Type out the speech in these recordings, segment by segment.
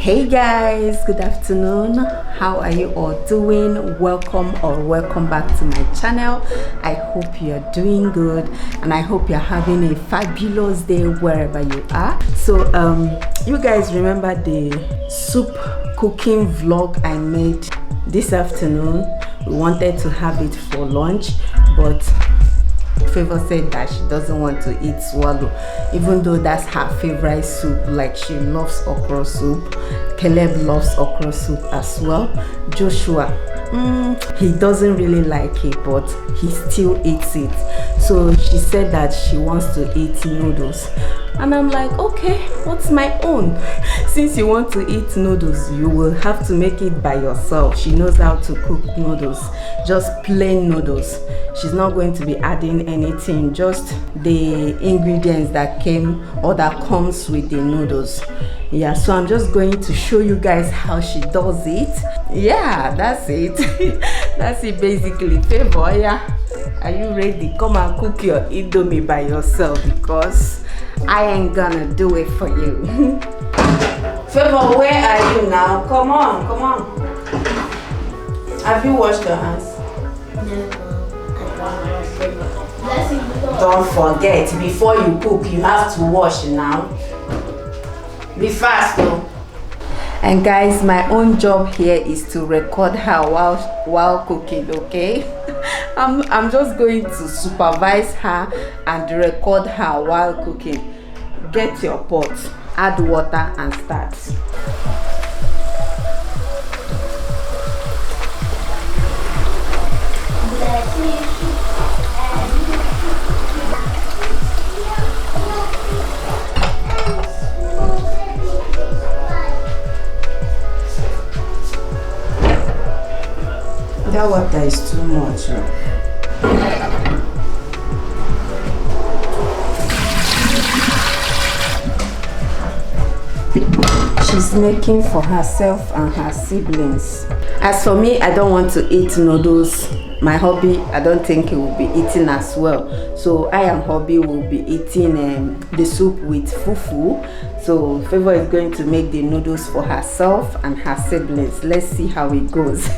Hey guys, good afternoon. How are you all doing? Welcome back to my channel. I hope you're doing good and I hope you're having a fabulous day wherever you are. So you guys remember the soup cooking vlog I made this afternoon? We wanted to have it for lunch, but Favour said that she doesn't want to eat swallow, even though that's her favorite soup. Like, she loves okra soup. Caleb loves okra soup as well. Joshua, he doesn't really like it, but he still eats it. So she said that she wants to eat noodles, and I'm like, okay, what's my own? Since you want to eat noodles, you will have to make it by yourself. She knows how to cook noodles, just plain noodles. She's not going to be adding anything, just the ingredients that came or that comes with the noodles. Yeah, so I'm just going to show you guys how she does it. Yeah, that's it. That's it basically. Favour, yeah, are you ready? Come and cook your indomie by yourself, because I ain't gonna do it for you. Favour, where are you now? Come on, come on. Have you washed your hands? No. Don't forget, before you cook, you have to wash now. Be fast though. And guys, my own job here is to record her while cooking, okay? I'm just going to supervise her and record her while cooking. Get your pot, add water and start. That water is too much. She's making for herself and her siblings. As for me, I don't want to eat noodles. My hubby, I don't think he will be eating as well. So I and hubby will be eating the soup with fufu. So Favour is going to make the noodles for herself and her siblings. Let's see how it goes.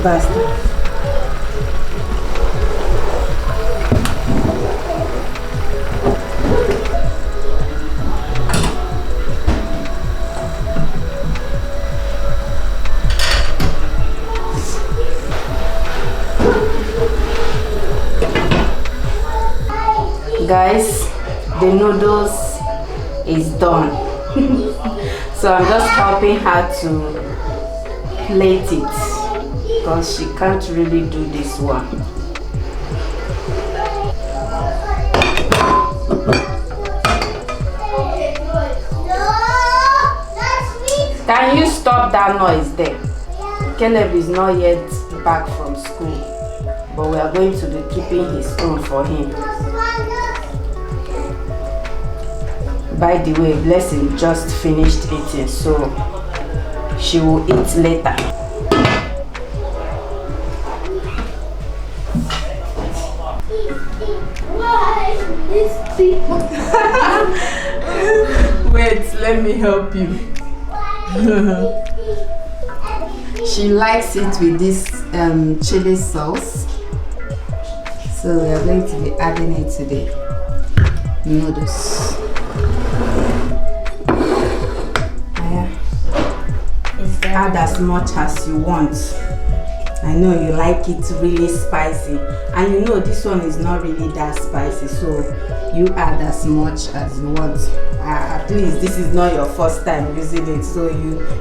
Basta. Guys, the noodles is done. So I'm just helping her to plate it, because she can't really do this one. Can you stop that noise there? Caleb is not yet back from school, but we are going to be keeping his own for him. By the way, Blessing just finished eating, so she will eat later. Wait, let me help you. She likes it with this chili sauce, so we are going to be adding it to the noodles. Is that add as much as you want. I know you like it really spicy, and you know this one is not really that spicy, so you add as much as you want. At least this is not your first time using it, so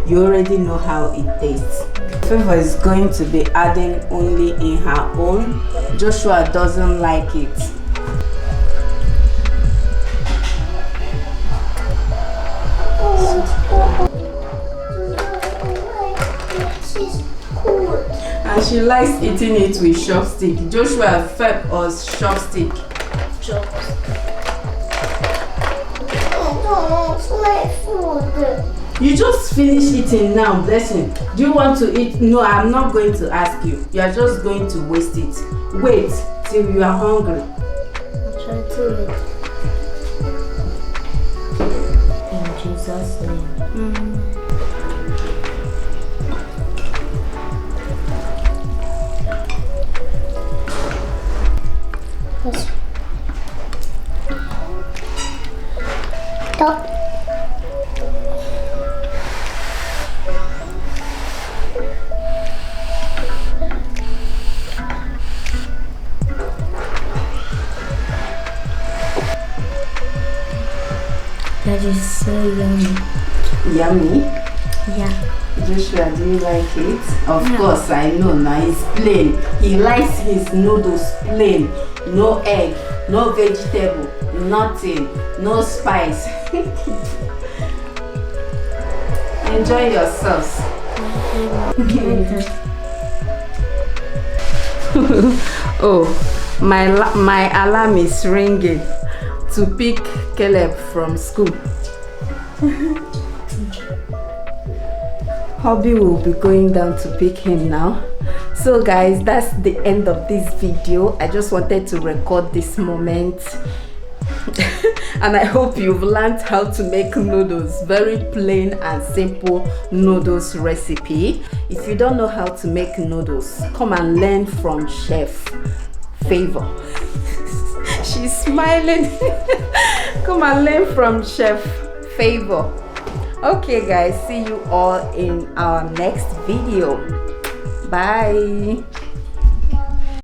you already know how it tastes. Favour is going to be adding only in her own. Joshua doesn't like it. And she likes eating it with chopstick. Joshua fed us chopstick. You just finish eating now, blessing. Do you want to eat? No, I'm not going to ask you. You are just going to waste it. Wait till you are hungry. I'll try to eat. In Jesus' name. Stop. That is so yummy. Yummy? Yeah. Joshua, do you like it? Of course, I know now. It's plain. He likes his noodles plain. No egg, no vegetable, nothing, no spice. Enjoy yourselves. Oh, my alarm is ringing to pick Caleb from school. Hubby will be going down to pick him now. So guys, that's the end of this video. I just wanted to record this moment. And I hope you've learned how to make noodles. Very plain and simple noodles recipe. If you don't know how to make noodles, come and learn from Chef Favour. She's smiling. Come and learn from Chef Favour. Okay guys, see you all in our next video. Bye.